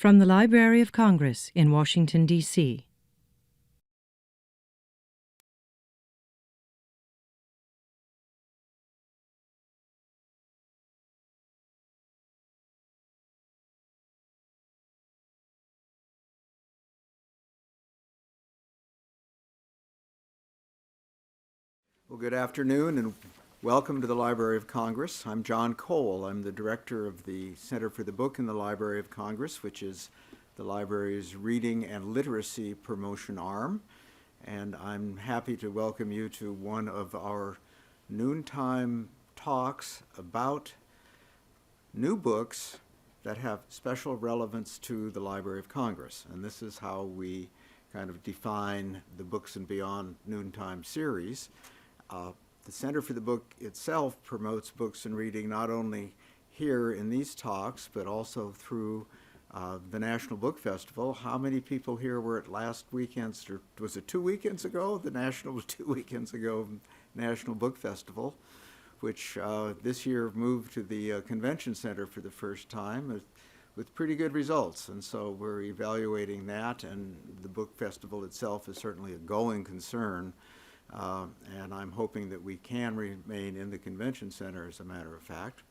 From the Library of Congress in Washington, D.C. Well, good afternoon and welcome to the Library of Congress. I'm John Cole. I'm the director of the Center for the Book in the Library of Congress, which is the library's reading and literacy promotion arm. And I'm happy to welcome you to one of our noontime talks about new books that have special relevance to the Library of Congress. And this is how we kind of define the Books and Beyond Noontime series. The Center for the Book itself promotes books and reading not only here in these talks, but also through the National Book Festival. How many people here were at last weekend's, or was it 2 weekends ago? The National 2 weekends ago National Book Festival, which this year moved to the Convention Center for the first time with pretty good results. And so we're evaluating that, and the book festival itself is certainly a going concern. And I'm hoping that we can remain in the Convention Center, as a matter of fact.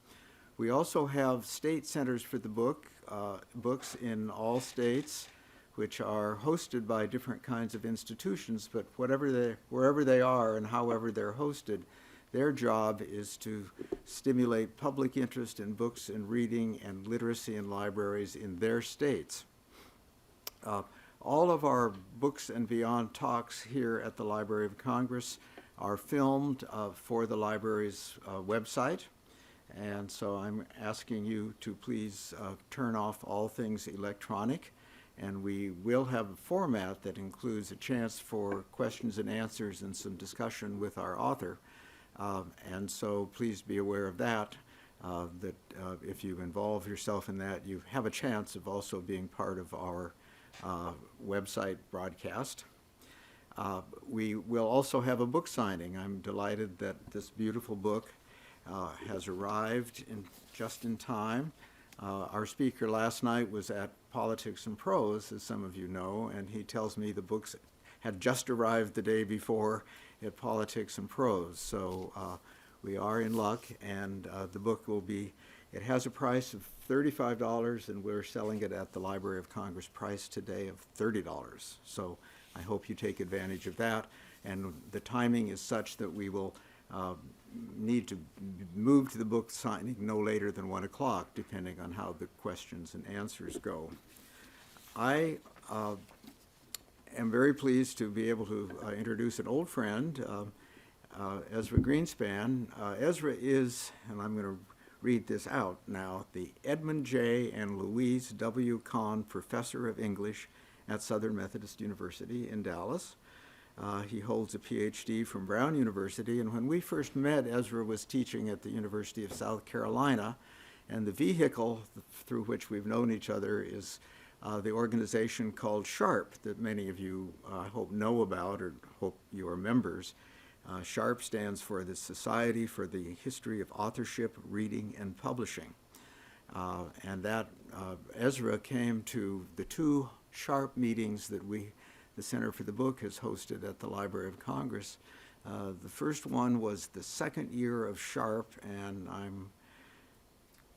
We also have state centers for the books in all states, which are hosted by different kinds of institutions, but wherever they are and however they're hosted, their job is to stimulate public interest in books and reading and literacy in libraries in their states. All of our Books and Beyond talks here at the Library of Congress are filmed for the library's website. And so I'm asking you to please turn off all things electronic. And we will have a format that includes a chance for questions and answers and some discussion with our author. And so please be aware of that, if you involve yourself in that, you have a chance of also being part of our website broadcast. We will also have a book signing. I'm delighted that this beautiful book has arrived just in time. Our speaker last night was at Politics and Prose, as some of you know, and he tells me the books had just arrived the day before at Politics and Prose. So we are in luck, and the book will be, it has a price of $35, and we're selling it at the Library of Congress price today of $30. So I hope you take advantage of that. And the timing is such that we will need to move to the book signing no later than 1 o'clock, depending on how the questions and answers go. I am very pleased to be able to introduce an old friend, Ezra Greenspan. Ezra is, and I'm going to read this out now, the Edmund J. and Louise W. Kahn Professor of English at Southern Methodist University in Dallas. He holds a PhD from Brown University, and when we first met, Ezra was teaching at the University of South Carolina, and the vehicle through which we've known each other is the organization called SHARP that many of you, I hope, know about or hope you are members. SHARP stands for the Society for the History of Authorship, Reading, and Publishing. And that Ezra came to the 2 SHARP meetings that the Center for the Book has hosted at the Library of Congress. The first one was the second year of SHARP, and I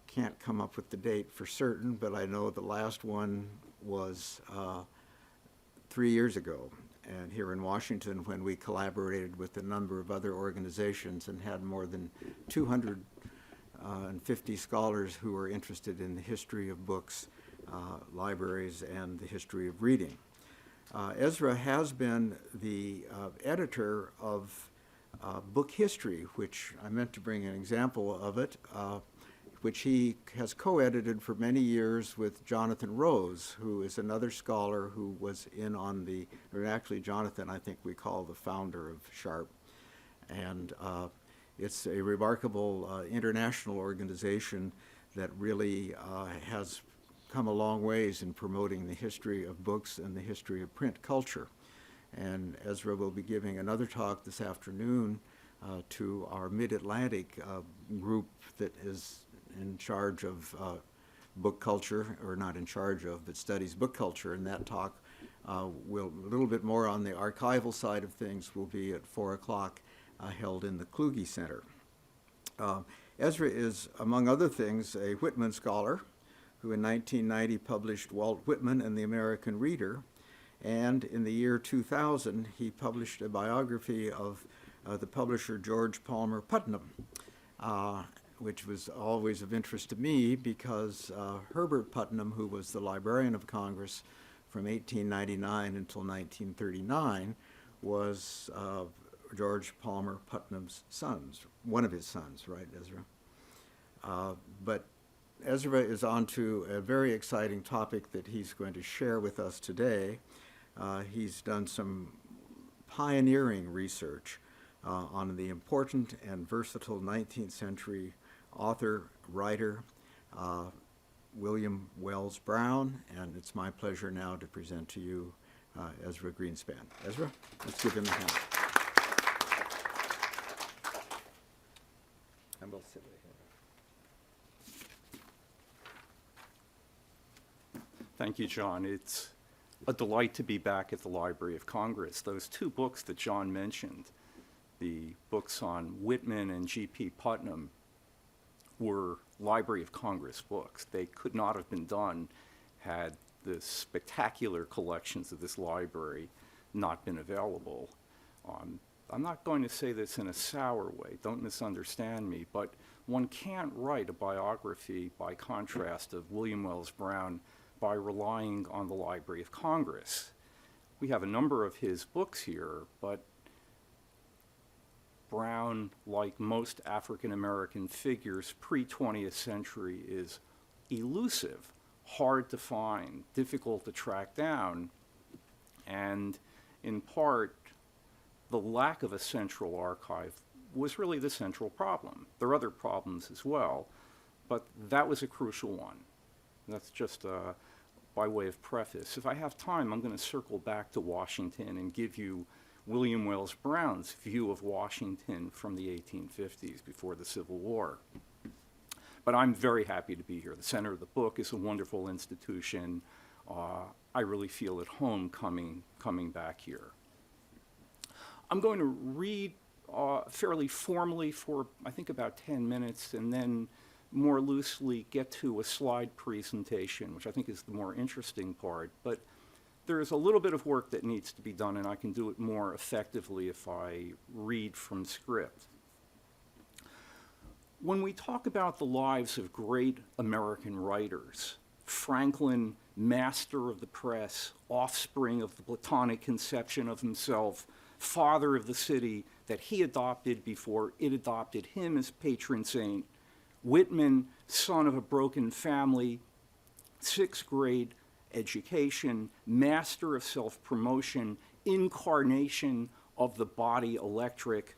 can't come up with the date for certain, but I know the last one was 3 years ago. And here in Washington, when we collaborated with a number of other organizations and had more than 250 scholars who were interested in the history of books, libraries, and the history of reading. Ezra has been the editor of Book History, which I meant to bring an example of it, which he has co-edited for many years with Jonathan Rose, who is another scholar who was in on the, or actually Jonathan, I think we call the founder of SHARP. And it's a remarkable international organization that really has come a long ways in promoting the history of books and the history of print culture. And Ezra will be giving another talk this afternoon to our Mid-Atlantic group that is in charge of book culture, or not in charge of, but studies book culture, and that talk will, a little bit more on the archival side of things, will be at 4 o'clock held in the Kluge Center. Ezra is, among other things, a Whitman scholar who in 1990 published Walt Whitman and the American Reader, and in the year 2000 he published a biography of the publisher George Palmer Putnam, which was always of interest to me because Herbert Putnam, who was the Librarian of Congress from 1899 until 1939, was George Palmer Putnam's sons, one of his sons, right, Ezra? But Ezra is on to a very exciting topic that he's going to share with us today. He's done some pioneering research on the important and versatile 19th century author, writer, William Wells Brown, and it's my pleasure now to present to you Ezra Greenspan. Ezra, let's give him a hand. And we'll sit right here. Thank you, John. It's a delight to be back at the Library of Congress. Those two books that John mentioned, the books on Whitman and G.P. Putnam, were Library of Congress books. They could not have been done had the spectacular collections of this library not been available. I'm not going to say this in a sour way, don't misunderstand me, but one can't write a biography, by contrast, of William Wells Brown by relying on the Library of Congress. We have a number of his books here, but Brown, like most African-American figures pre-20th century, is elusive, hard to find, difficult to track down, and in part, the lack of a central archive was really the central problem. There are other problems as well, but that was a crucial one. That's just by way of preface. If I have time, I'm going to circle back to Washington and give you William Wells Brown's view of Washington from the 1850s, before the Civil War. But I'm very happy to be here. The Center of the Book is a wonderful institution. I really feel at home coming back here. I'm going to read fairly formally for, I think, about 10 minutes, and then more loosely get to a slide presentation, which I think is the more interesting part. But there's a little bit of work that needs to be done, and I can do it more effectively if I read from script. When we talk about the lives of great American writers, Franklin, master of the press, offspring of the Platonic conception of himself, father of the city that he adopted before it adopted him as patron saint, Whitman, son of a broken family, 6th grade education, master of self-promotion, incarnation of the body electric,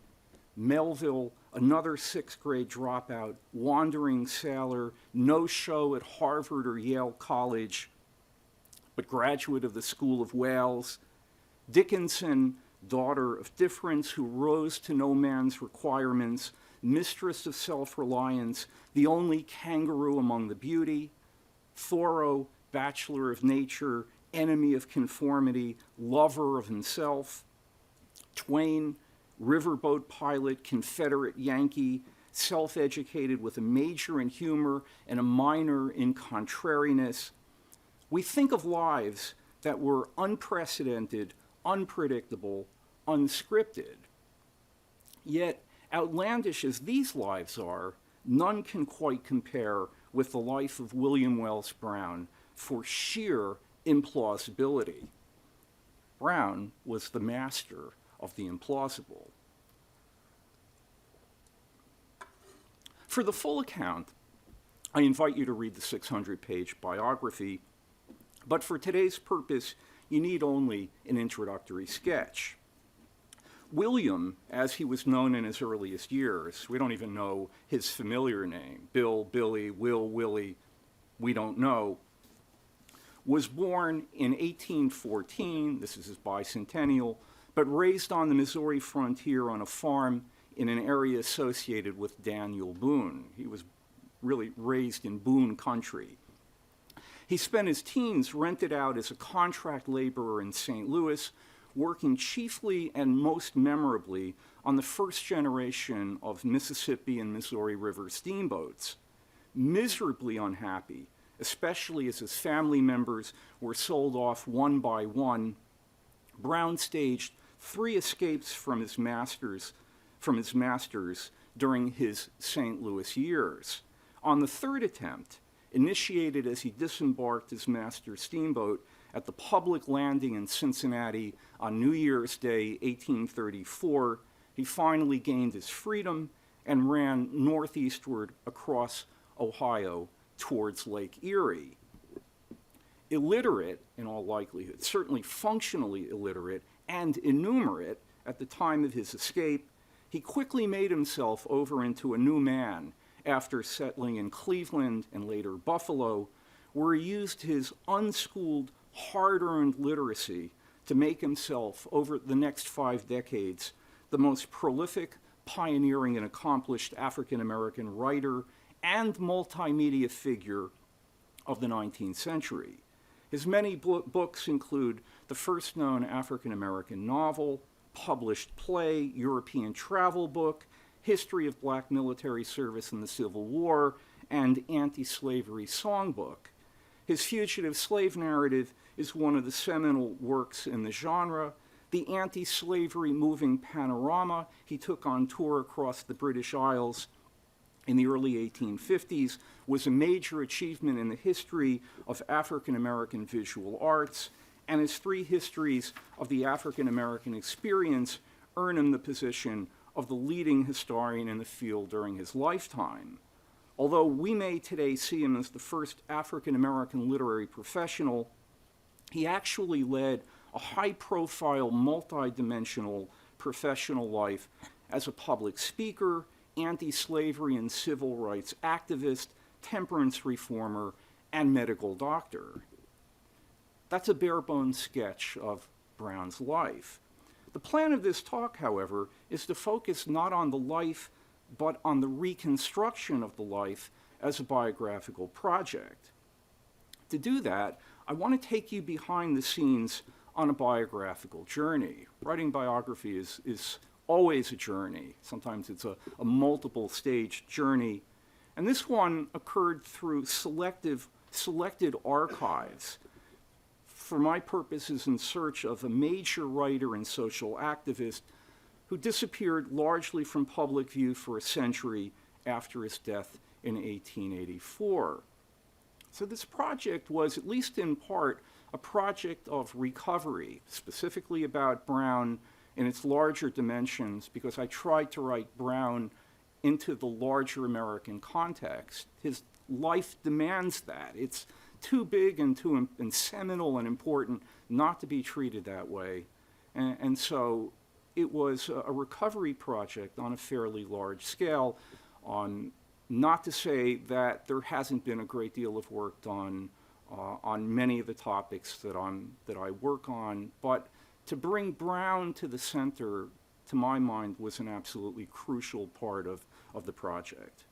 Melville, another 6th grade dropout, wandering sailor, no show at Harvard or Yale College, but graduate of the School of Wales, Dickinson, daughter of difference who rose to no man's requirements, mistress of self-reliance, the only kangaroo among the beauty, Thoreau, bachelor of nature, enemy of conformity, lover of himself, Twain, riverboat pilot, Confederate Yankee, self-educated with a major in humor and a minor in contrariness. We think of lives that were unprecedented, unpredictable, unscripted. Yet, outlandish as these lives are, none can quite compare with the life of William Wells Brown for sheer implausibility. Brown was the master of the implausible. For the full account, I invite you to read the 600-page biography, but for today's purpose, you need only an introductory sketch. William, as he was known in his earliest years, we don't even know his familiar name, Bill, Billy, Will, Willie, we don't know, was born in 1814, this is his bicentennial, but raised on the Missouri frontier on a farm in an area associated with Daniel Boone. He was really raised in Boone country. He spent his teens rented out as a contract laborer in St. Louis, working chiefly and most memorably on the first generation of Mississippi and Missouri River steamboats. Miserably unhappy, especially as his family members were sold off one by one, Brown staged 3 escapes from his masters during his St. Louis years. On the 3rd attempt, initiated as he disembarked his master's steamboat at the public landing in Cincinnati on New Year's Day, 1834, he finally gained his freedom and ran northeastward across Ohio towards Lake Erie. Illiterate, in all likelihood, certainly functionally illiterate and innumerate at the time of his escape, he quickly made himself over into a new man after settling in Cleveland and later Buffalo, where he used his unschooled, hard-earned literacy to make himself, over the next 5 decades, the most prolific, pioneering, and accomplished African-American writer and multimedia figure of the 19th century. His many books include the first known African-American novel, published play, European travel book, history of black military service in the Civil War, and anti-slavery songbook. His fugitive slave narrative is one of the seminal works in the genre. The anti-slavery moving panorama he took on tour across the British Isles in the early 1850s was a major achievement in the history of African-American visual arts, and his 3 histories of the African-American experience earn him the position of the leading historian in the field during his lifetime. Although we may today see him as the first African-American literary professional, he actually led a high-profile, multidimensional professional life as a public speaker, anti-slavery and civil rights activist, temperance reformer, and medical doctor. That's a bare-bones sketch of Brown's life. The plan of this talk, however, is to focus not on the life, but on the reconstruction of the life as a biographical project. To do that, I want to take you behind the scenes on a biographical journey. Writing biography is always a journey. Sometimes it's a multiple-stage journey. And this one occurred through selected archives. For my purposes, in search of a major writer and social activist who disappeared largely from public view for a century after his death in 1884. So this project was, at least in part, a project of recovery, specifically about Brown in its larger dimensions, because I tried to write Brown into the larger American context. His life demands that. It's too big and too seminal and important not to be treated that way. And so it was a recovery project on a fairly large scale, not to say that there hasn't been a great deal of work done on many of the topics that I work on, but to bring Brown to the center, to my mind, was an absolutely crucial part of the project.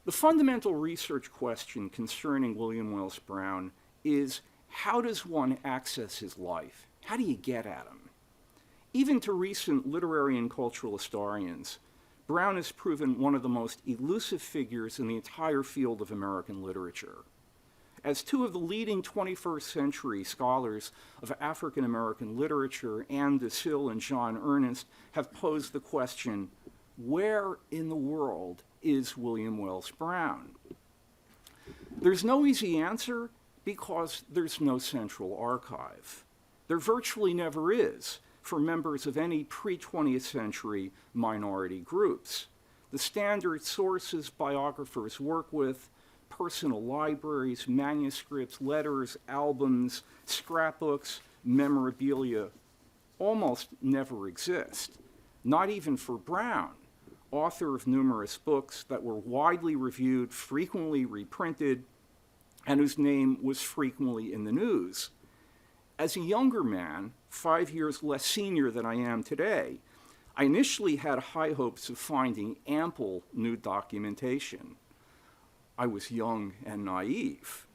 The fundamental research question concerning William Wells Brown is, how does one access his life? How do you get at him? Even to recent literary and cultural historians, Brown has proven one of the most elusive figures in the entire field of American literature. As 2 of the leading 21st century scholars of African American literature, Anne DeSille and John Ernest, have posed the question, where in the world is William Wells Brown? There's no easy answer because there's no central archive. There virtually never is for members of any pre-20th century minority groups. The standard sources biographers work with, personal libraries, manuscripts, letters, albums, scrapbooks, memorabilia, almost never exist. Not even for Brown, author of numerous books that were widely reviewed, frequently reprinted, and whose name was frequently in the news. As a younger man, 5 years less senior than I am today, I initially had high hopes of finding ample new documentation. I was young and naive.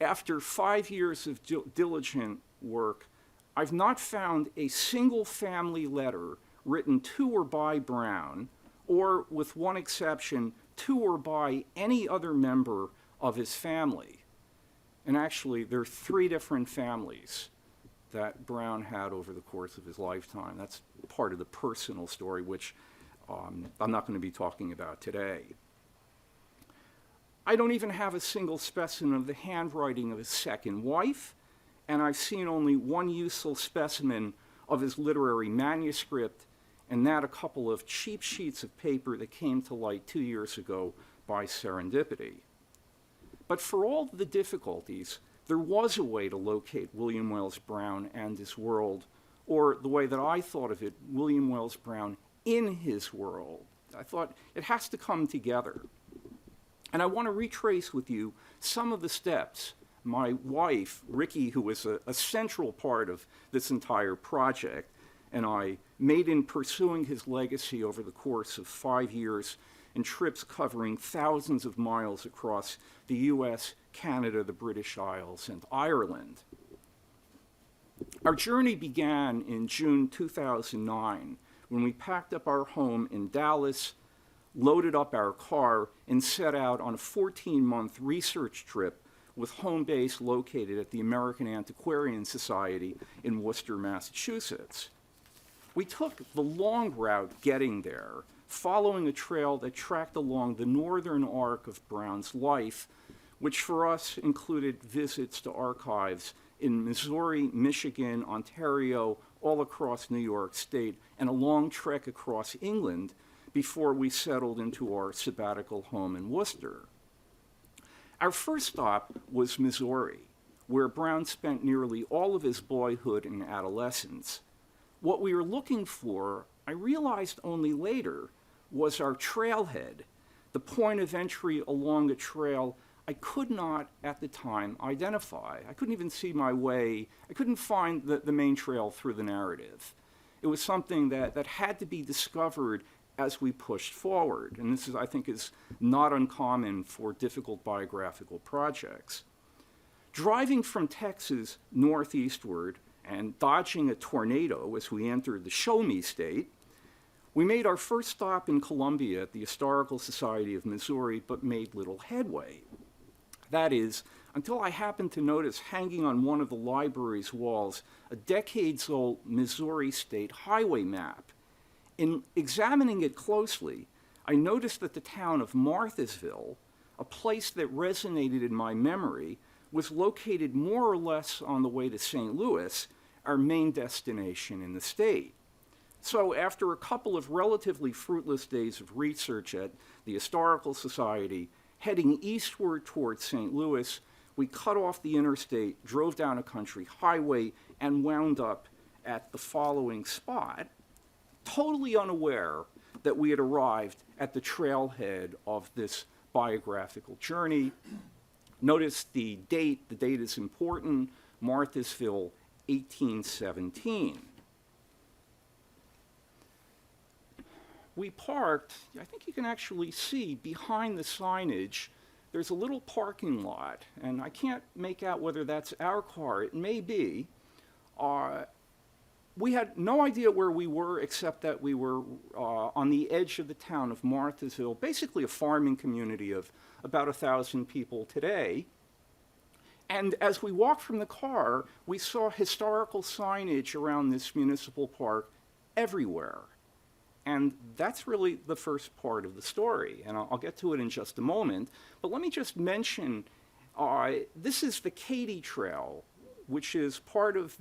after 5 years of diligent work, I've not found a single family letter written to or by Brown, or with one exception, to or by any other member of his family. And actually, there are 3 different families that Brown had over the course of his lifetime. That's part of the personal story, which I'm not going to be talking about today. I don't even have a single specimen of the handwriting of his second wife, and I've seen only one useful specimen of his literary manuscript, and that a couple of cheap sheets of paper that came to light 2 years ago by serendipity. But for all the difficulties, there was a way to locate William Wells Brown and his world, or the way that I thought of it, William Wells Brown in his world. I thought it has to come together. And I want to retrace with you some of the steps my wife, Ricky, who was a central part of this entire project, and I made in pursuing his legacy over the course of 5 years in trips covering thousands of miles across the US, Canada, the British Isles, and Ireland. Our journey began in June 2009 when we packed up our home in Dallas, loaded up our car, and set out on a 14-month research trip with home base located at the American Antiquarian Society in Worcester, Massachusetts. We took the long route getting there, following a trail that tracked along the northern arc of Brown's life, which for us included visits to archives in Missouri, Michigan, Ontario, all across New York State, and a long trek across England before we settled into our sabbatical home in Worcester. Our first stop was Missouri, where Brown spent nearly all of his boyhood and adolescence. What we were looking for, I realized only later, was our trailhead, the point of entry along a trail I could not, at the time, identify. I couldn't even see my way. I couldn't find the main trail through the narrative. It was something that had to be discovered as we pushed forward. And this is, I think, is not uncommon for difficult biographical projects. Driving from Texas northeastward and dodging a tornado as we entered the Show Me State, we made our first stop in Columbia at the Historical Society of Missouri, but made little headway. That is, until I happened to notice hanging on one of the library's walls a decades-old Missouri State Highway map. In examining it closely, I noticed that the town of Marthasville, a place that resonated in my memory, was located more or less on the way to St. Louis, our main destination in the state. So after a couple of relatively fruitless days of research at the Historical Society, heading eastward towards St. Louis, we cut off the interstate, drove down a country highway, and wound up at the following spot, totally unaware that we had arrived at the trailhead of this biographical journey. Notice the date is important, Marthasville, 1817. We parked, I think you can actually see behind the signage, there's a little parking lot, and I can't make out whether that's our car. It may be. We had no idea where we were, except that we were on the edge of the town of Marthasville, basically a farming community of about 1,000 people today. And as we walked from the car, we saw historical signage around this municipal park everywhere. And that's really the first part of the story, and I'll get to it in just a moment. But let me just mention, this is the Katy Trail, which is part of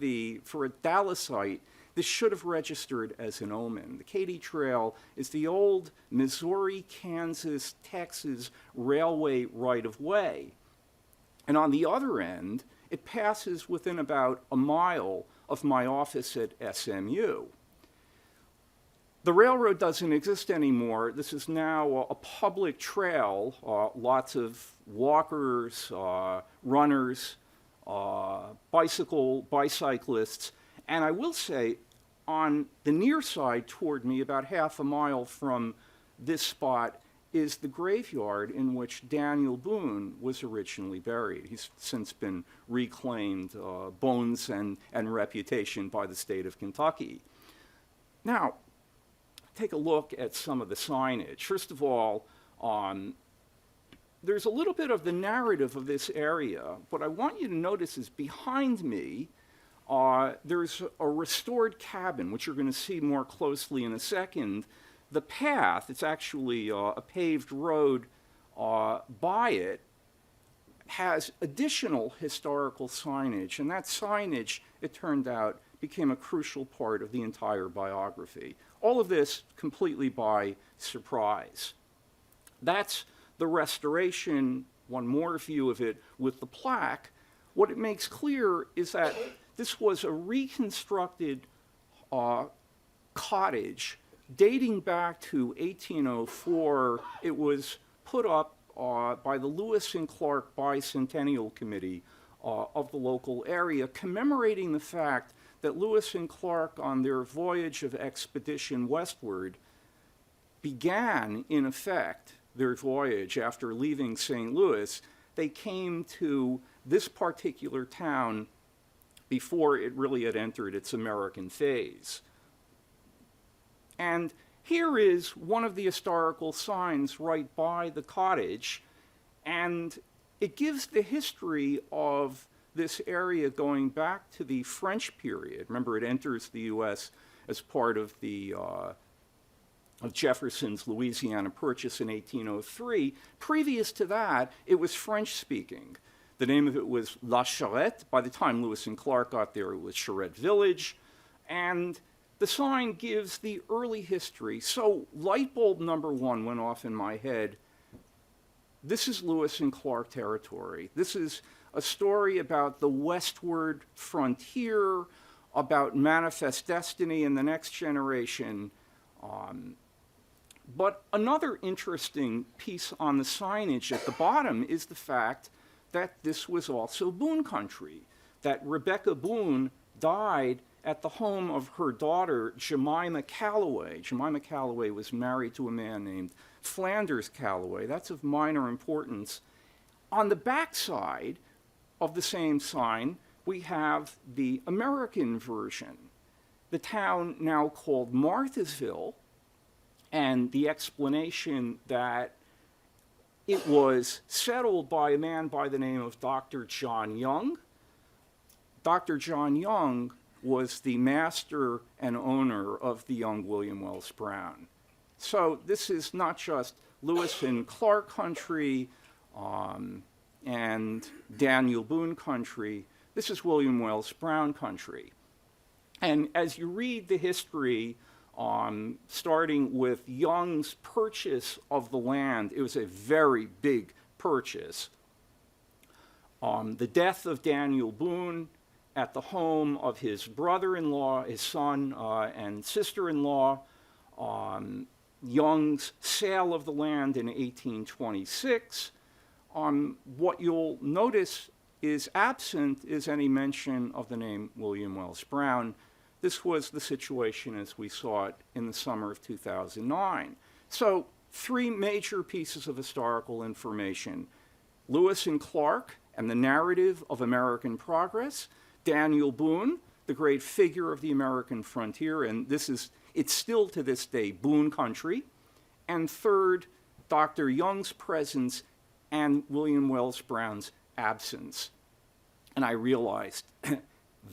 for a Dallasite, this should have registered as an omen. The Katy Trail is the old Missouri, Kansas, Texas railway right-of-way. And on the other end, it passes within about a mile of my office at SMU. The railroad doesn't exist anymore. This is now a public trail, lots of walkers, runners, bicyclists, and I will say on the near side toward me, about half a mile from this spot, is the graveyard in which Daniel Boone was originally buried. He's since been reclaimed, bones and reputation, by the state of Kentucky. Now, take a look at some of the signage. First of all, there's a little bit of the narrative of this area. What I want you to notice is behind me, there's a restored cabin, which you're going to see more closely in a second. The path, it's actually a paved road by it, has additional historical signage, and that signage, it turned out, became a crucial part of the entire biography. All of this completely by surprise. That's the restoration, one more view of it with the plaque. What it makes clear is that this was a reconstructed cottage dating back to 1804. It was put up by the Lewis and Clark Bicentennial Committee of the local area, commemorating the fact that Lewis and Clark, on their voyage of expedition westward, began, in effect, their voyage after leaving St. Louis. They came to this particular town before it really had entered its American phase. And here is one of the historical signs right by the cottage, and it gives the history of this area going back to the French period. Remember, it enters the U.S. as part of the of Jefferson's Louisiana Purchase in 1803. Previous to that, it was French-speaking. The name of it was La Charrette. By the time Lewis and Clark got there, it was Charrette Village. And the sign gives the early history. So light bulb number one went off in my head. This is Lewis and Clark territory. This is a story about the westward frontier, about manifest destiny in the next generation. But another interesting piece on the signage at the bottom is the fact that this was also Boone country, that Rebecca Boone died at the home of her daughter, Jemima Callaway. Jemima Callaway was married to a man named Flanders Callaway. That's of minor importance. On the backside of the same sign, we have the American version, the town now called Marthasville, and the explanation that it was settled by a man by the name of Dr. John Young. Dr. John Young was the master and owner of the young William Wells Brown. So this is not just Lewis and Clark country and Daniel Boone country. This is William Wells Brown country. And as you read the history, starting with Young's purchase of the land, it was a very big purchase. The death of Daniel Boone at the home of his brother-in-law, his son and sister-in-law, Young's sale of the land in 1826. What you'll notice is absent is any mention of the name William Wells Brown. This was the situation as we saw it in the summer of 2009. So, three major pieces of historical information: Lewis and Clark and the narrative of American progress; Daniel Boone, the great figure of the American frontier, and it's still to this day Boone country; and third, Dr. Young's presence and William Wells Brown's absence. And I realized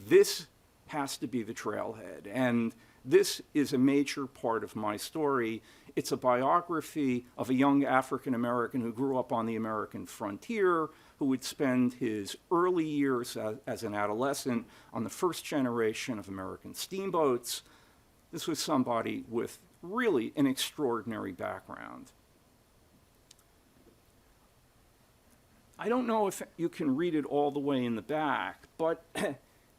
this has to be the trailhead, and this is a major part of my story. It's a biography of a young African American who grew up on the American frontier, who would spend his early years as an adolescent on the first generation of American steamboats. This was somebody with really an extraordinary background. I don't know if you can read it all the way in the back, but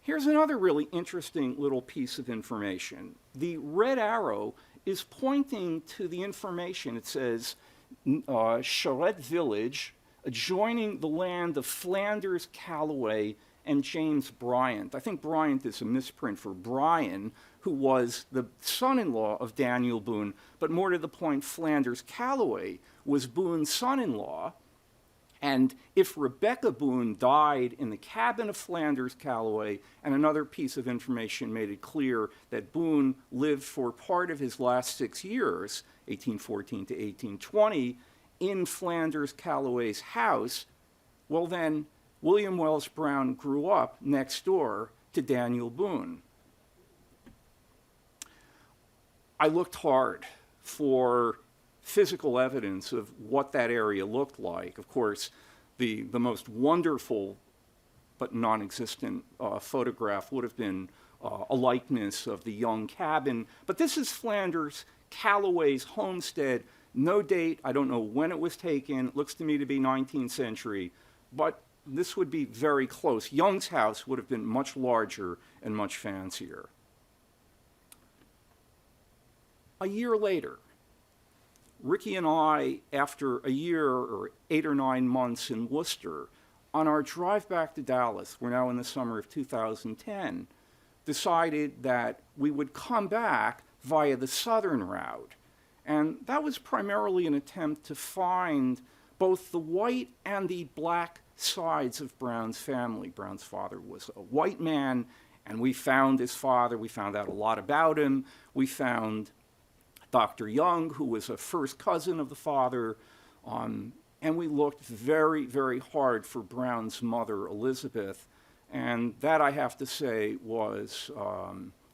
here's another really interesting little piece of information. The red arrow is pointing to the information. It says Charrette Village, adjoining the land of Flanders Callaway and James Bryant. I think Bryant is a misprint for Brian, who was the son-in-law of Daniel Boone, but more to the point, Flanders Callaway was Boone's son-in-law. And if Rebecca Boone died in the cabin of Flanders Callaway, and another piece of information made it clear that Boone lived for part of his last 6 years, 1814 to 1820, in Flanders Callaway's house, well then, William Wells Brown grew up next door to Daniel Boone. I looked hard for physical evidence of what that area looked like. Of course, the most wonderful but non-existent photograph would have been a likeness of the young cabin. But this is Flanders Callaway's homestead. No date, I don't know when it was taken. It looks to me to be 19th century, but this would be very close. Young's house would have been much larger and much fancier. A year later, Ricky and I, after a year or 8 or 9 months in Worcester, on our drive back to Dallas, we're now in the summer of 2010, decided that we would come back via the southern route. And that was primarily an attempt to find both the white and the black sides of Brown's family. Brown's father was a white man, and we found his father. We found out a lot about him. We found Dr. Young, who was a first cousin of the father, and we looked very, very hard for Brown's mother, Elizabeth, and that, I have to say, was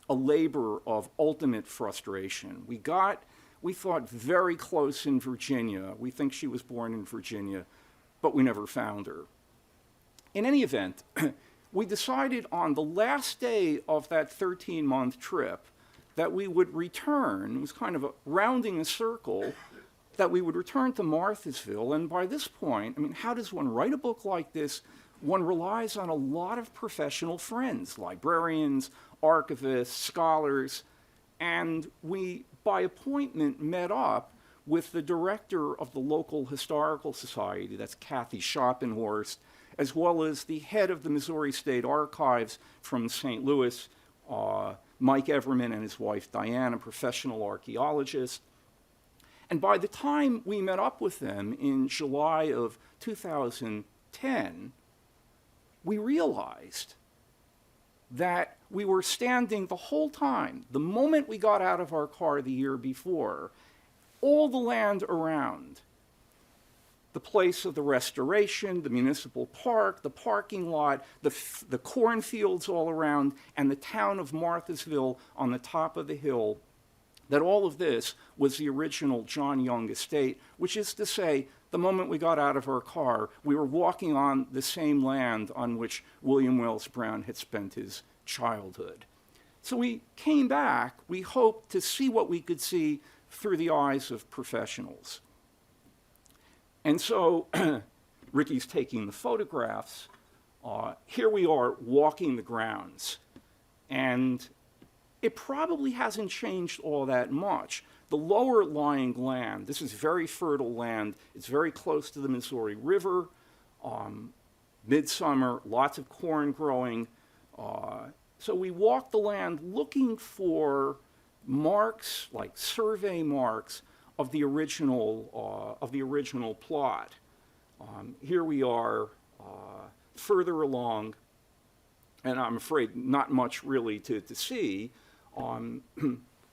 a labor of ultimate frustration. We thought very close in Virginia. We think she was born in Virginia, but we never found her. In any event, we decided on the last day of that 13-month trip that we would return. It was kind of rounding a circle, that we would return to Marthasville. And by this point, I mean, how does one write a book like this? One relies on a lot of professional friends, librarians, archivists, scholars, and we, by appointment, met up with the director of the local historical society, that's Kathy Schoppenhorst, as well as the head of the Missouri State Archives from St. Louis, Mike Everman, and his wife Diane, a professional archaeologist. And by the time we met up with them in July of 2010, we realized that we were standing the whole time, the moment we got out of our car the year before, all the land around, the place of the restoration, the municipal park, the parking lot, the cornfields all around, and the town of Marthasville on the top of the hill, that all of this was the original John Young estate, which is to say, the moment we got out of our car, we were walking on the same land on which William Wells Brown had spent his childhood. So we came back, we hoped to see what we could see through the eyes of professionals. And so Ricky's taking the photographs. Here we are walking the grounds. And it probably hasn't changed all that much. The lower lying land, this is very fertile land. It's very close to the Missouri River. Midsummer, lots of corn growing. So we walked the land looking for marks, like survey marks, of the original plot. Here we are further along, and I'm afraid not much really to see.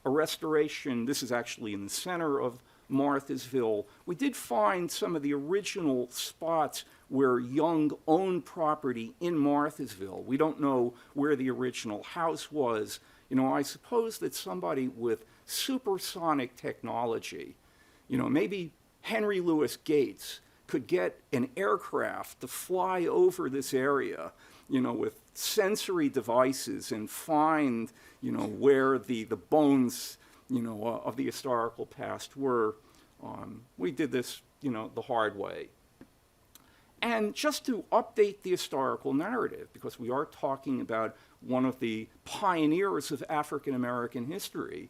A restoration, this is actually in the center of Marthasville. We did find some of the original spots where Young owned property in Marthasville. We don't know where the original house was. You know, I suppose that somebody with supersonic technology, you know, maybe Henry Louis Gates could get an aircraft to fly over this area, you know, with sensory devices and find, you know, where the bones, you know, of the historical past were. We did this, you know, the hard way. And just to update the historical narrative, because we are talking about one of the pioneers of African American history,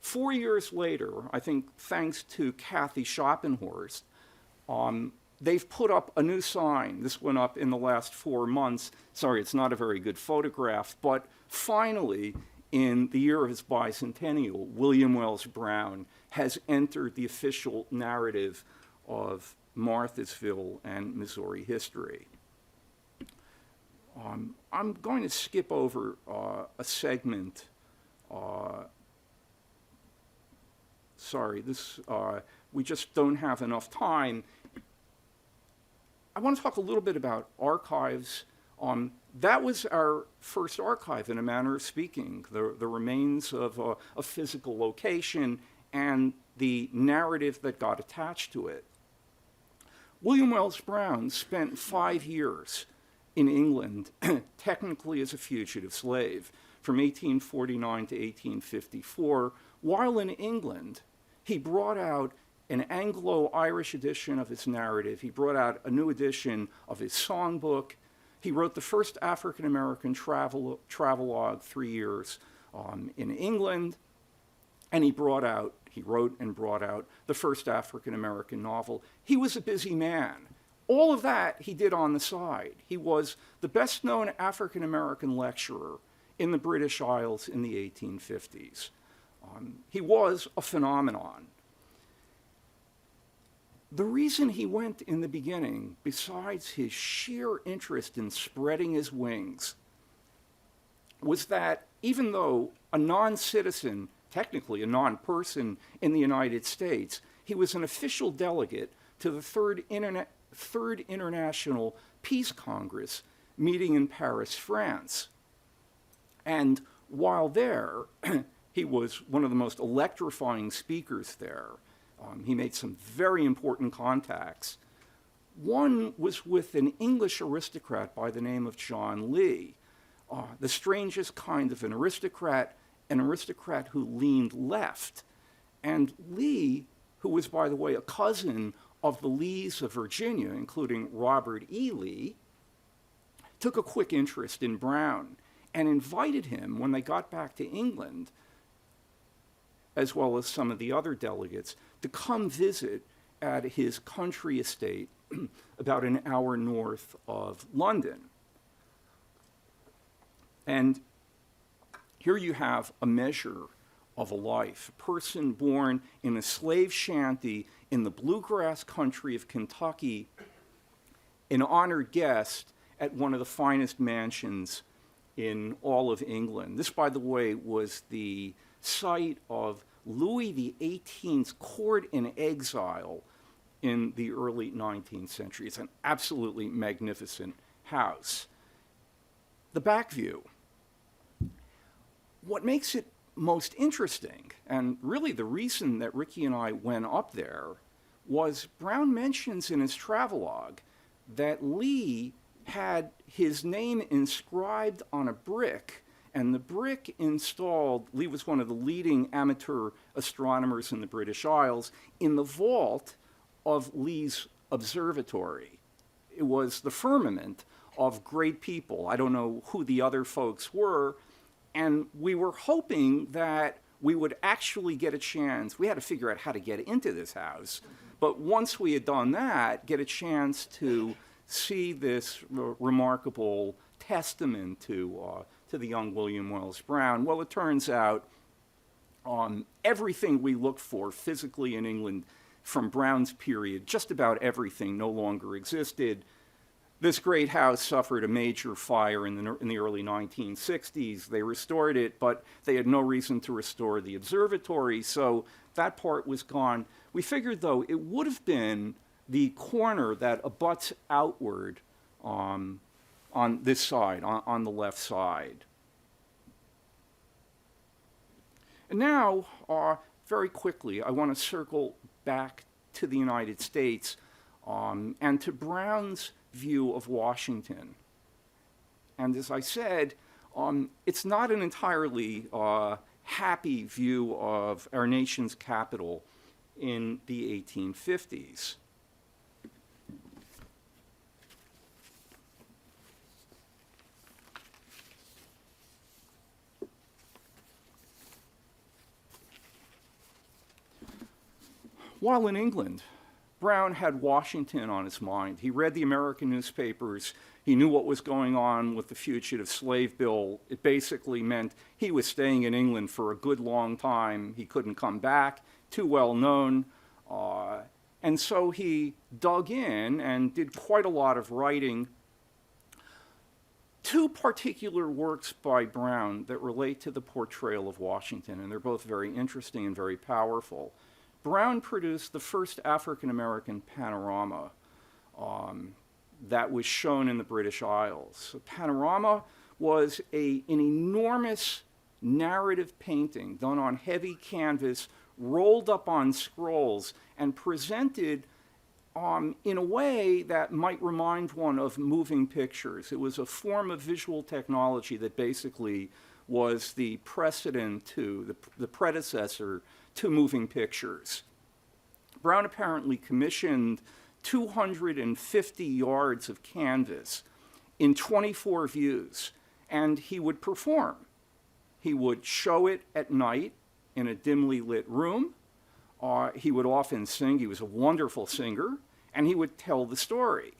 4 years later, I think thanks to Kathy Schoppenhorst, they've put up a new sign. This went up in the last 4 months. Sorry, it's not a very good photograph, but finally, in the year of his bicentennial, William Wells Brown has entered the official narrative of Marthasville and Missouri history. I'm going to skip over a segment. Sorry, we just don't have enough time. I want to talk a little bit about archives. That was our first archive, in a manner of speaking, the remains of a physical location and the narrative that got attached to it. William Wells Brown spent 5 years in England, technically as a fugitive slave, from 1849 to 1854. While in England, he brought out an Anglo-Irish edition of his narrative. He brought out a new edition of his songbook. He wrote the first African-American travelogue 3 years in England. And he wrote and brought out the first African-American novel. He was a busy man. All of that he did on the side. He was the best-known African-American lecturer in the British Isles in the 1850s. He was a phenomenon. The reason he went in the beginning, besides his sheer interest in spreading his wings, was that even though a non-citizen, technically a non-person in the United States, he was an official delegate to the Third International Peace Congress meeting in Paris, France. And while there, he was one of the most electrifying speakers there. He made some very important contacts. One was with an English aristocrat by the name of John Lee, the strangest kind of an aristocrat who leaned left. And Lee, who was, by the way, a cousin of the Lees of Virginia, including Robert E. Lee, took a quick interest in Brown and invited him, when they got back to England, as well as some of the other delegates, to come visit at his country estate about an hour north of London. And here you have a measure of a life, a person born in a slave shanty in the bluegrass country of Kentucky, an honored guest at one of the finest mansions in all of England. This, by the way, was the site of Louis XVIII's court in exile in the early 19th century. It's an absolutely magnificent house. The back view. What makes it most interesting, and really the reason that Ricky and I went up there, was Brown mentions in his travelogue that Lee had his name inscribed on a brick, and the brick installed, Lee was one of the leading amateur astronomers in the British Isles, in the vault of Lee's observatory. It was the firmament of great people. I don't know who the other folks were, and we were hoping that we would actually get a chance. We had to figure out how to get into this house, but once we had done that, get a chance to see this remarkable testament to the young William Wells Brown. Well, it turns out everything we looked for physically in England from Brown's period, just about everything no longer existed. This great house suffered a major fire in the early 1960s. They restored it, but they had no reason to restore the observatory, so that part was gone. We figured, though, it would have been the corner that abuts outward on this side, on the left side. And now, very quickly, I want to circle back to the United States and to Brown's view of Washington. And as I said, it's not an entirely happy view of our nation's capital in the 1850s. While in England, Brown had Washington on his mind. He read the American newspapers. He knew what was going on with the Fugitive Slave Bill. It basically meant he was staying in England for a good long time. He couldn't come back, too well known. And so he dug in and did quite a lot of writing. Two particular works by Brown that relate to the portrayal of Washington, and they're both very interesting and very powerful. Brown produced the first African-American panorama that was shown in the British Isles. A panorama was an enormous narrative painting done on heavy canvas, rolled up on scrolls, and presented in a way that might remind one of moving pictures. It was a form of visual technology that basically was the precedent to, the predecessor to moving pictures. Brown apparently commissioned 250 yards of canvas in 24 views, and he would perform. He would show it at night in a dimly lit room. He would often sing. He was a wonderful singer, and he would tell the story.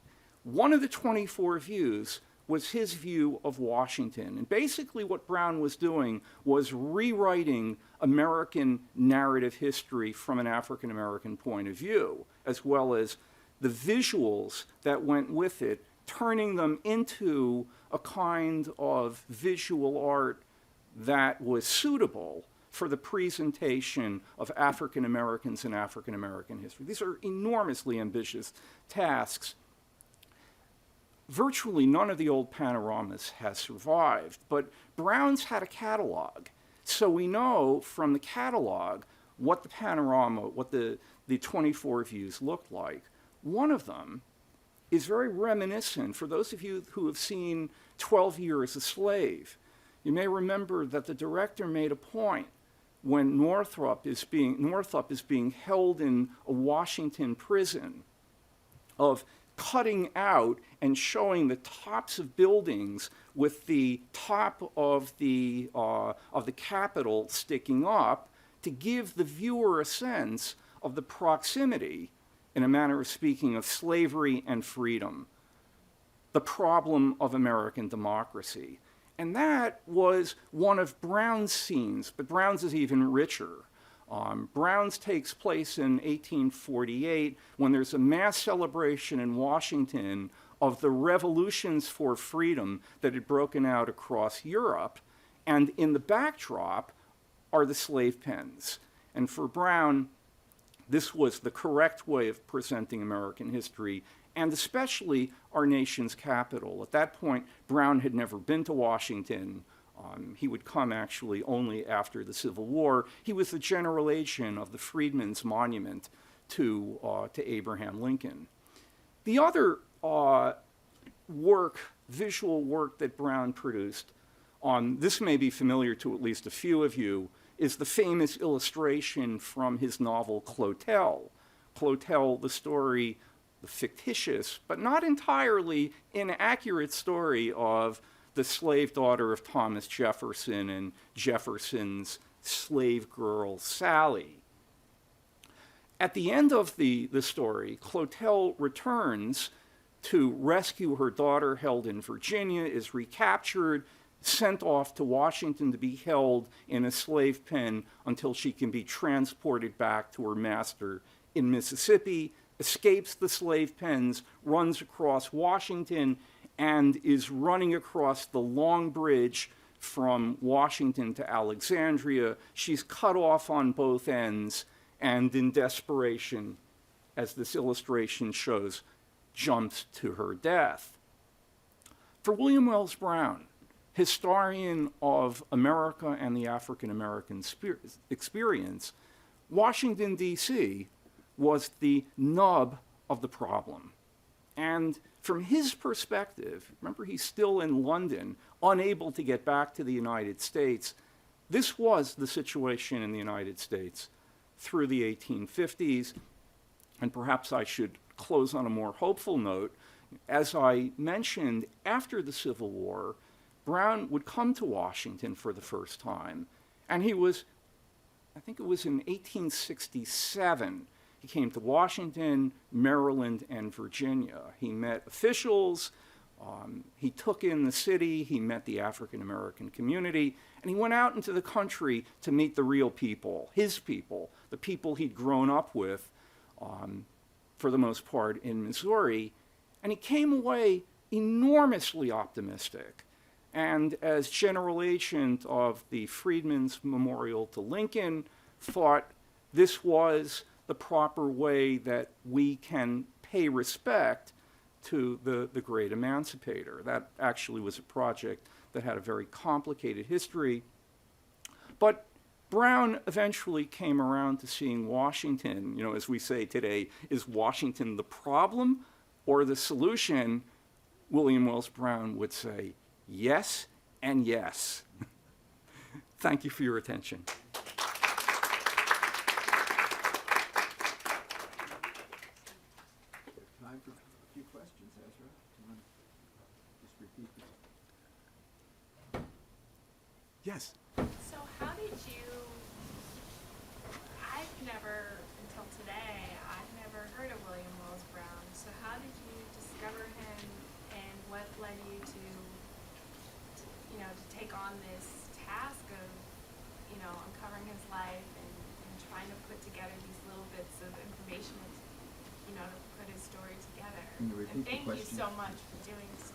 One of the 24 views was his view of Washington. And basically what Brown was doing was rewriting American narrative history from an African-American point of view, as well as the visuals that went with it, turning them into a kind of visual art that was suitable for the presentation of African Americans and African American history. These are enormously ambitious tasks. Virtually none of the old panoramas has survived, but Brown's had a catalog. So we know from the catalog what the panorama, what the 24 views looked like. One of them is very reminiscent. For those of you who have seen 12 Years a Slave, you may remember that the director made a point when Northup is being held in a Washington prison of cutting out and showing the tops of buildings with the top of the Capitol sticking up to give the viewer a sense of the proximity, in a manner of speaking, of slavery and freedom, the problem of American democracy. And that was one of Brown's scenes, but Brown's is even richer. Brown's takes place in 1848 when there's a mass celebration in Washington of the revolutions for freedom that had broken out across Europe. And in the backdrop are the slave pens. And for Brown, this was the correct way of presenting American history, and especially our nation's capital. At that point, Brown had never been to Washington. He would come actually only after the Civil War. He was the general agent of the Freedmen's Monument to Abraham Lincoln. The other visual work that Brown produced, this may be familiar to at least a few of you, is the famous illustration from his novel Clotel. Clotel, the story, the fictitious, but not entirely inaccurate story of the slave daughter of Thomas Jefferson and Jefferson's slave girl, Sally. At the end of the story, Clotel returns to rescue her daughter held in Virginia, is recaptured, sent off to Washington to be held in a slave pen until she can be transported back to her master in Mississippi, escapes the slave pens, runs across Washington, and is running across the long bridge from Washington to Alexandria. She's cut off on both ends, and in desperation, as this illustration shows, jumps to her death. For William Wells Brown, historian of America and the African American experience, Washington, D.C. was the nub of the problem. And from his perspective, remember he's still in London, unable to get back to the United States, this was the situation in the United States through the 1850s. And perhaps I should close on a more hopeful note. As I mentioned, after the Civil War, Brown would come to Washington for the first time, and he was, I think it was in 1867, He came to Washington, Maryland, and Virginia. He met officials, he took in the city, he met the African-American community, and he went out into the country to meet the real people, his people, the people he'd grown up with, for the most part, in Missouri. And he came away enormously optimistic. And as general agent of the Freedmen's Memorial to Lincoln, thought this was the proper way that we can pay respect to the great emancipator. That actually was a project that had a very complicated history. But Brown eventually came around to seeing Washington, as we say today, is Washington the problem or the solution? William Wells Brown would say, yes and yes. Thank you for your attention. Time for a few questions, Ezra. Do you want to just repeat that? Yes. So how did you, until today, I've never heard of William Wells Brown. So how did you discover him, and what led you to take on this task of, uncovering his life and trying to put together these little bits of information to put his story together? Can you repeat And the thank you question? so much for doing so.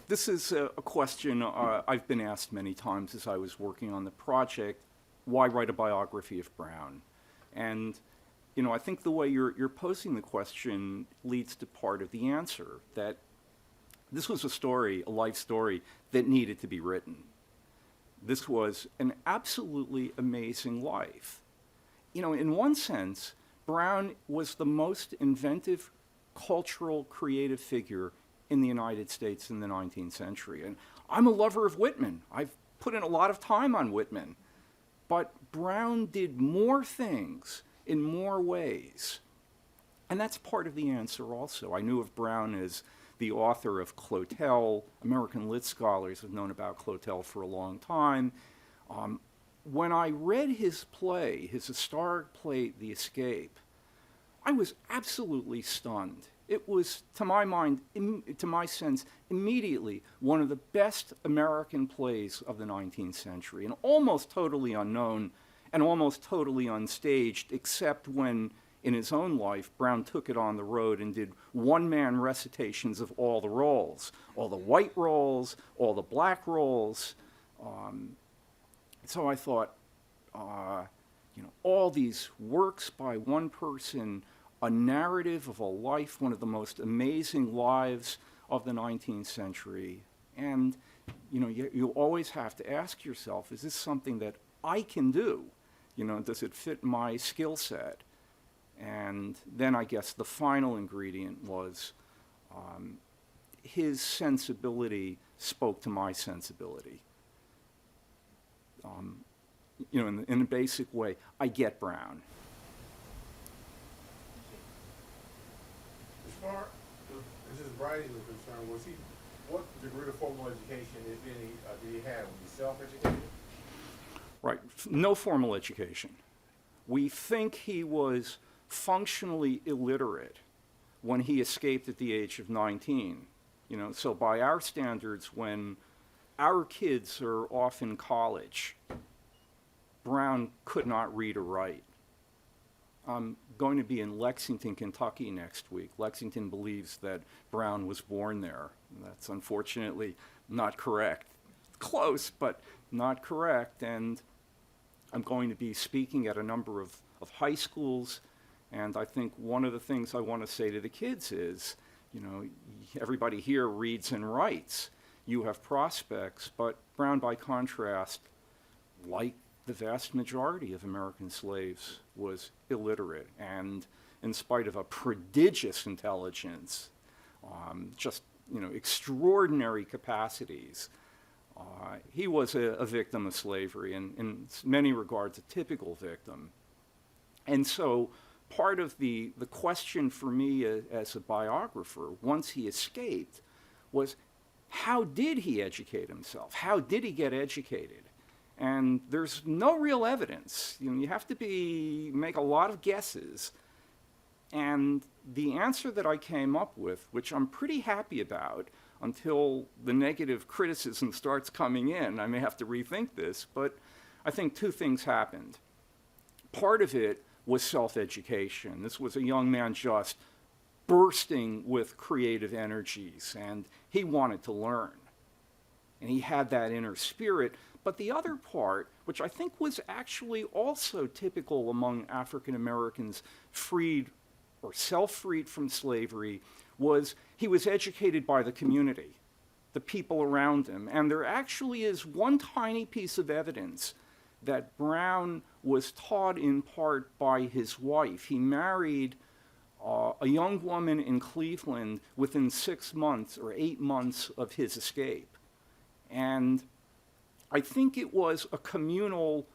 This is a question I've been asked many times as I was working on the project. Why write a biography of Brown? And, I think the way you're posing the question leads to part of the answer, that this was a life story that needed to be written. This was an absolutely amazing life. In one sense, Brown was the most inventive, cultural, creative figure in the United States in the 19th century. And I'm a lover of Whitman. I've put in a lot of time on Whitman. But Brown did more things in more ways. And that's part of the answer also. I knew of Brown as the author of Clotel. American lit scholars have known about Clotel for a long time. When I read his play, his historic play, The Escape, I was absolutely stunned. It was, to my mind, to my sense, immediately one of the best American plays of the 19th century, and almost totally unknown and almost totally unstaged, except when, in his own life, Brown took it on the road and did one-man recitations of all the roles, all the white roles, all the black roles. So I thought, all these works by one person, a narrative of a life, one of the most amazing lives of the 19th century. And, you always have to ask yourself, is this something that I can do? Does it fit my skill set? And then I guess the final ingredient was his sensibility spoke to my sensibility. In a basic way, I get Brown. As far as his writing was concerned, what degree of formal education, if any, did he have? Was he self-educated? Right, no formal education. We think he was functionally illiterate when he escaped at the age of 19. So by our standards, when our kids are off in college, Brown could not read or write. I'm going to be in Lexington, Kentucky next week. Lexington believes that Brown was born there. That's unfortunately not correct. Close, but not correct. And I'm going to be speaking at a number of high schools. And I think one of the things I want to say to the kids is, everybody here reads and writes. You have prospects, but Brown, by contrast, like the vast majority of American slaves, was illiterate, and in spite of a prodigious intelligence, extraordinary capacities, he was a victim of slavery, and in many regards a typical victim. And so part of the question for me as a biographer, once he escaped, was how did he educate himself? How did he get educated? And there's no real evidence. You have to make a lot of guesses And the answer that I came up with, which I'm pretty happy about until the negative criticism starts coming in, I may have to rethink this, but I think two things happened. Part of it was self-education. This was a young man just bursting with creative energies, and he wanted to learn. And he had that inner spirit. But the other part, which I think was actually also typical among African Americans freed or self-freed from slavery, was he was educated by the community, the people around him. And there actually is one tiny piece of evidence that Brown was taught in part by his wife. He married a young woman in Cleveland within 6 months or 8 months of his escape. And I think it was a communal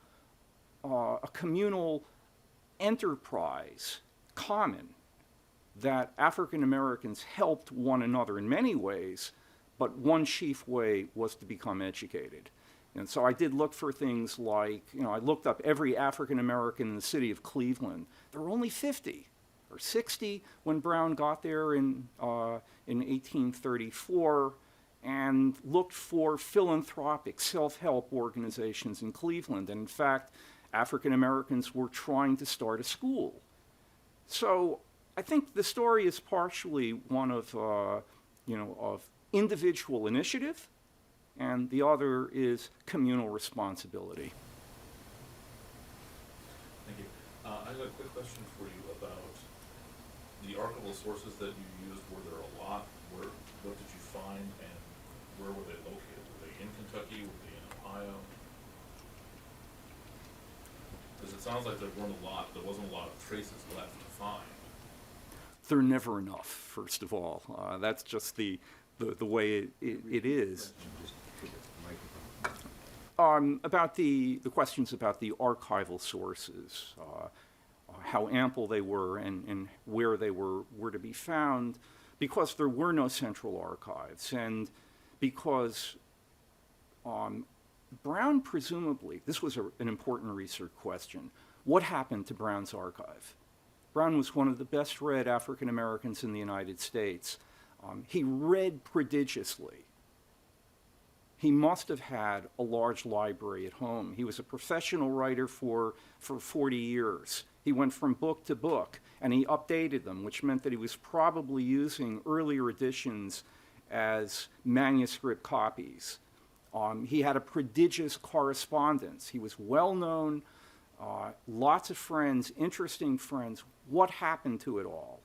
enterprise, common, that African Americans helped one another in many ways, but one chief way was to become educated. And so I did look for things like, I looked up every African American in the city of Cleveland. There were only 50 or 60 when Brown got there in 1834, and looked for philanthropic self-help organizations in Cleveland. And in fact, African Americans were trying to start a school. So I think the story is partially one of individual initiative, and the other is communal responsibility. Thank you. I have a quick question for you about the archival sources that you used. Were there a lot? What did you find, and where were they located? Were they in Kentucky? Were they in Ohio? Because it sounds like there wasn't a lot of traces left to find. They're never enough, first of all. That's just the way it is. About the questions about the archival sources, how ample they were and where they were to be found, because there were no central archives, and because Brown presumably, this was an important research question, what happened to Brown's archive? Brown was one of the best read African Americans in the United States. He read prodigiously. He must have had a large library at home. He was a professional writer for 40 years. He went from book to book, and he updated them, which meant that he was probably using earlier editions as manuscript copies. He had a prodigious correspondence. He was well known, lots of friends, interesting friends. What happened to it all?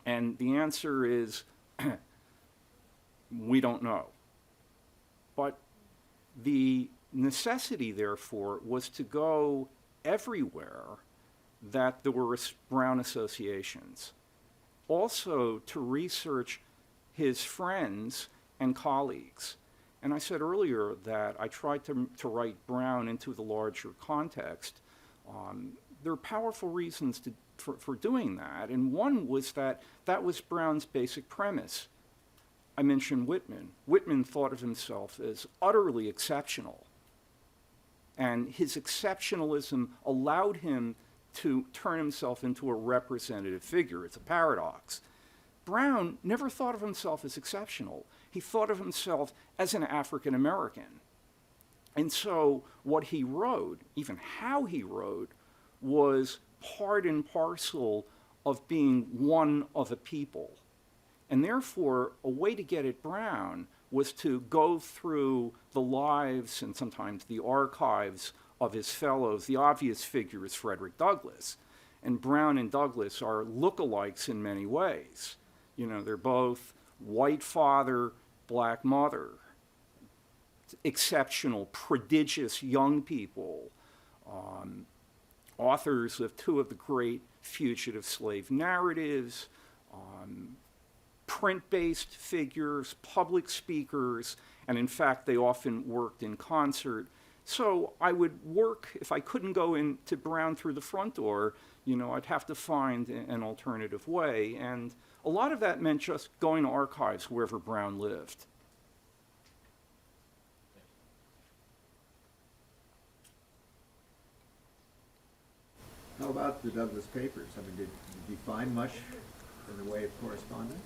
And the answer is, we don't know. But the necessity, therefore, was to go everywhere that there were Brown associations. Also to research his friends and colleagues. And I said earlier that I tried to write Brown into the larger context. There are powerful reasons for doing that, and one was that was Brown's basic premise. I mentioned Whitman. Whitman thought of himself as utterly exceptional, and his exceptionalism allowed him to turn himself into a representative figure. It's a paradox. Brown never thought of himself as exceptional. He thought of himself as an African American. And so what he wrote, even how he wrote, was part and parcel of being one of a people. And therefore, a way to get at Brown was to go through the lives and sometimes the archives of his fellows. The obvious figure is Frederick Douglass. And Brown and Douglass are lookalikes in many ways. They're both white father, black mother, exceptional, prodigious young people, authors of two of the great fugitive slave narratives, print-based figures, public speakers, and in fact, they often worked in concert. So I would work, if I couldn't go into Brown through the front door, I'd have to find an alternative way. And a lot of that meant just going to archives wherever Brown lived. How about the Douglas papers? I mean, did you find much in the way of correspondence?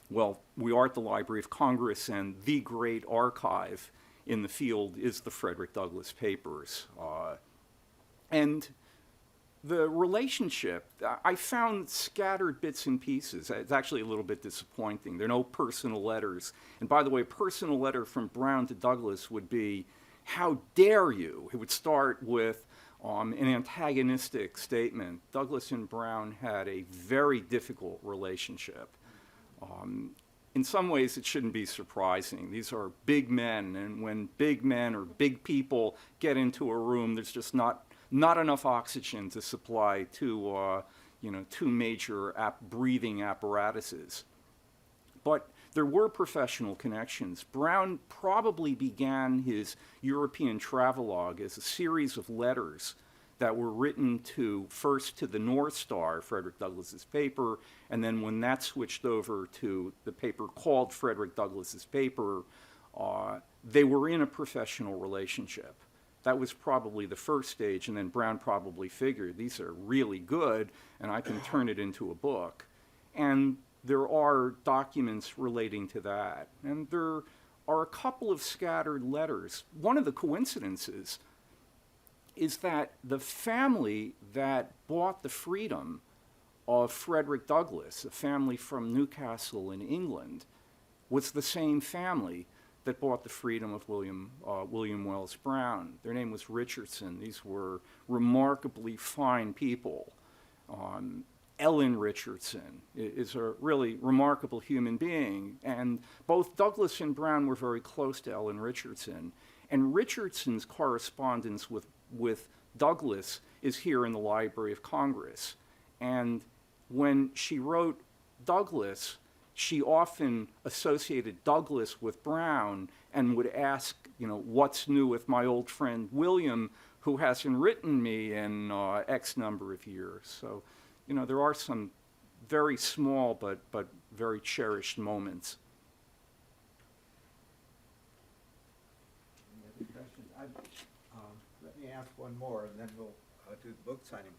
Well, we are at the Library of Congress, and the great archive in the field is the Frederick Douglass papers. And the relationship, I found scattered bits and pieces. It's actually a little bit disappointing. There are no personal letters. And by the way, a personal letter from Brown to Douglass would be, "How dare you?" It would start with an antagonistic statement. Douglass and Brown had a very difficult relationship. In some ways, it shouldn't be surprising. These are big men, and when big men or big people get into a room, there's just not enough oxygen to supply two major breathing apparatuses. But there were professional connections. Brown probably began his European travelogue as a series of letters that were written first to the North Star, Frederick Douglass's paper, and then when that switched over to the paper called Frederick Douglass's paper, they were in a professional relationship. That was probably the first stage, and then Brown probably figured, these are really good, and I can turn it into a book. And there are documents relating to that. And there are a couple of scattered letters. One of the coincidences is that the family that bought the freedom of Frederick Douglass, a family from Newcastle in England, was the same family that bought the freedom of William Wells Brown. Their name was Richardson. These were remarkably fine people. Ellen Richardson is a really remarkable human being, and both Douglass and Brown were very close to Ellen Richardson. And Richardson's correspondence with Douglass is here in the Library of Congress. And when she wrote Douglass, she often associated Douglass with Brown and would ask, what's new with my old friend William, who hasn't written me in X number of years. So, there are some very small but very cherished moments. Any other questions? Let me ask one more, and then we'll do the book signing.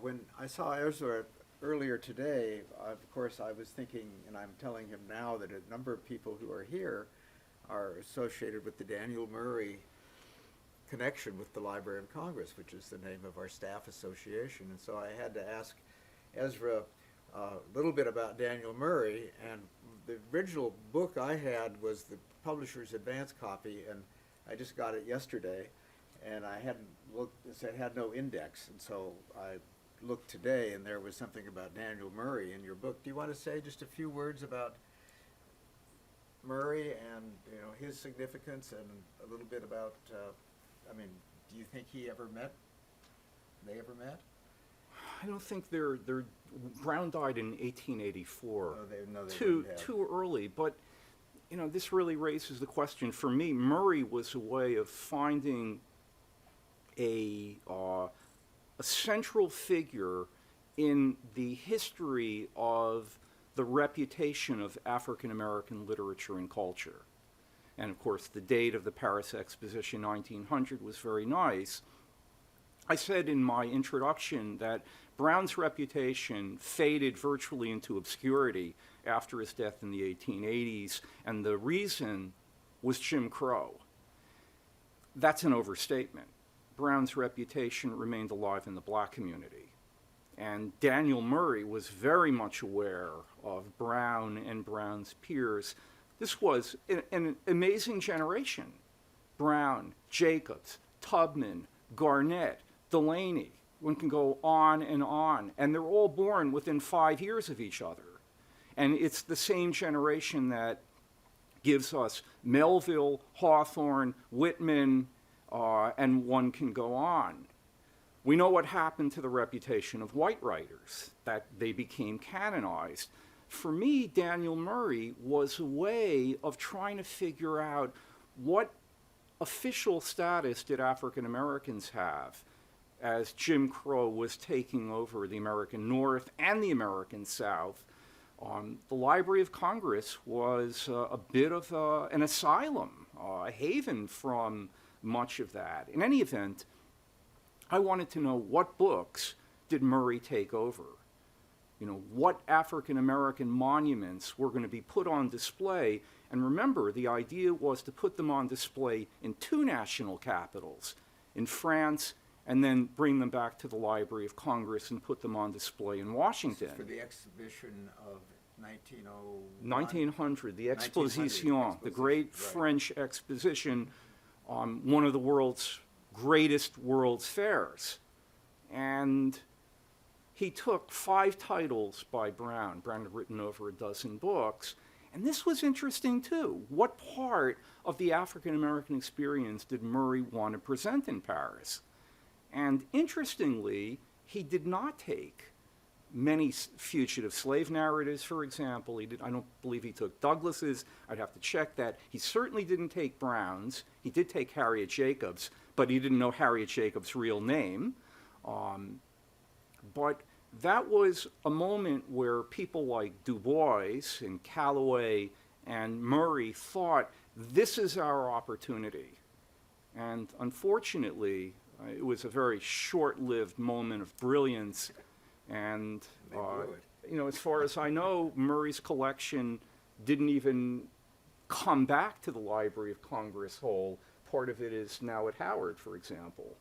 When I saw Ezra earlier today, of course, I was thinking, and I'm telling him now, that a number of people who are here are associated with the Daniel Murray connection with the Library of Congress, which is the name of our staff association. And so I had to ask Ezra a little bit about Daniel Murray, and the original book I had was the publisher's advance copy, and I just got it yesterday, and I hadn't looked, it had no index, and so I looked today, and there was something about Daniel Murray in your book. Do you want to say just a few words about Murray and his significance, and a little bit about, do you think they ever met? I don't think Brown died in 1884. No, they too early, but this really raises the question. For me, Murray was a way of finding a central figure in the history of the reputation of African American literature and culture. And of course, the date of the Paris Exposition, 1900, was very nice. I said in my introduction that Brown's reputation faded virtually into obscurity after his death in the 1880s, and the reason was Jim Crow. That's an overstatement. Brown's reputation remained alive in the black community. And Daniel Murray was very much aware of Brown and Brown's peers. This was an amazing generation. Brown, Jacobs, Tubman, Garnett, Delaney. One can go on, and they're all born within 5 years of each other. And it's the same generation that gives us Melville, Hawthorne, Whitman, and one can go on. We know what happened to the reputation of white writers, that they became canonized. For me, Daniel Murray was a way of trying to figure out what official status did African Americans have as Jim Crow was taking over the American North and the American South. The Library of Congress was a bit of an asylum, a haven from much of that. In any event, I wanted to know what books did Murray take over? You know, what African American monuments were going to be put on display. And remember, the idea was to put them on display in 2 national capitals, in France, and then bring them back to the Library of Congress and put them on display in Washington. For the exhibition of 1901? 1900, the 1900, Exposition, the great right. French exposition, one of the world's greatest World's Fairs. And he took 5 titles by Brown. Brown had written over a dozen books. And this was interesting too. What part of the African American experience did Murray want to present in Paris? And interestingly, he did not take many fugitive slave narratives, for example. I don't believe he took Douglas's. I'd have to check that. He certainly didn't take Brown's. He did take Harriet Jacobs, but he didn't know Harriet Jacobs' real name. But that was a moment where people like Du Bois and Callaway and Murray thought, this is our opportunity. And unfortunately, it was a very short-lived moment of brilliance. And, you know, as far as I know, Murray's collection didn't even come back to the Library of Congress whole. Part of it is now at Howard, for example.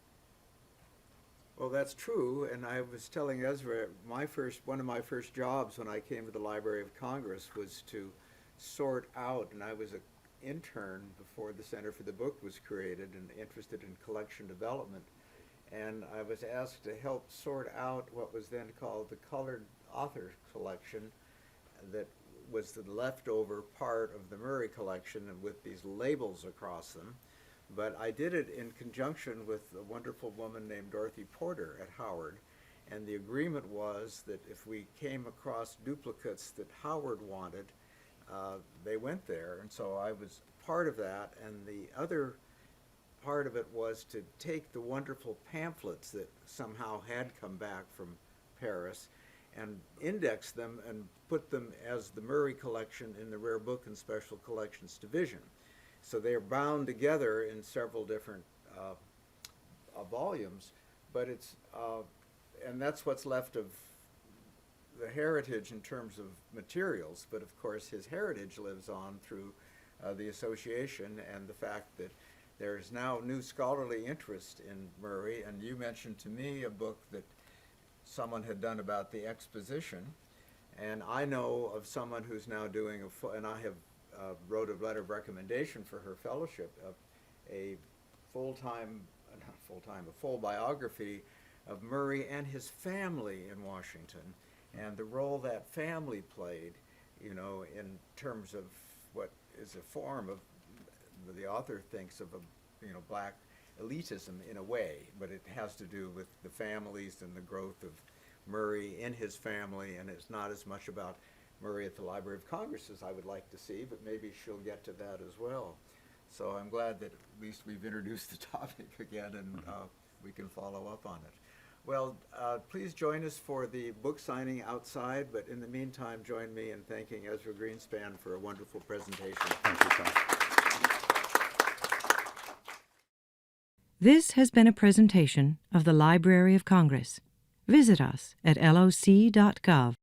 Well, that's true, and I was telling Ezra, one of my first jobs when I came to the Library of Congress was to sort out, and I was an intern before the Center for the Book was created and interested in collection development, and I was asked to help sort out what was then called the Colored Author Collection that was the leftover part of the Murray collection and with these labels across them. But I did it in conjunction with a wonderful woman named Dorothy Porter at Howard, and the agreement was that if we came across duplicates that Howard wanted, they went there, and so I was part of that. And the other part of it was to take the wonderful pamphlets that somehow had come back from Paris and index them and put them as the Murray collection in the Rare Book and Special Collections Division. So they are bound together in several different volumes, but it's, and that's what's left of the heritage in terms of materials, but of course his heritage lives on through the association and the fact that there's now new scholarly interest in Murray. And you mentioned to me a book that someone had done about the exposition, and I know of someone who's now doing and I have wrote a letter of recommendation for her fellowship of a full biography of Murray and his family in Washington, and the role that family played, you know, in terms of what is a form of, the author thinks of a, you know, black elitism in a way, but it has to do with the families and the growth of Murray in his family, and it's not as much about Murray at the Library of Congress as I would like to see, but maybe she'll get to that as well. So I'm glad that at least we've introduced the topic again, and we can follow up on it. Well, please join us for the book signing outside, but in the meantime, join me in thanking Ezra Greenspan for a wonderful presentation. Thank you, Tom. This has been a presentation of the Library of Congress. Visit us at loc.gov.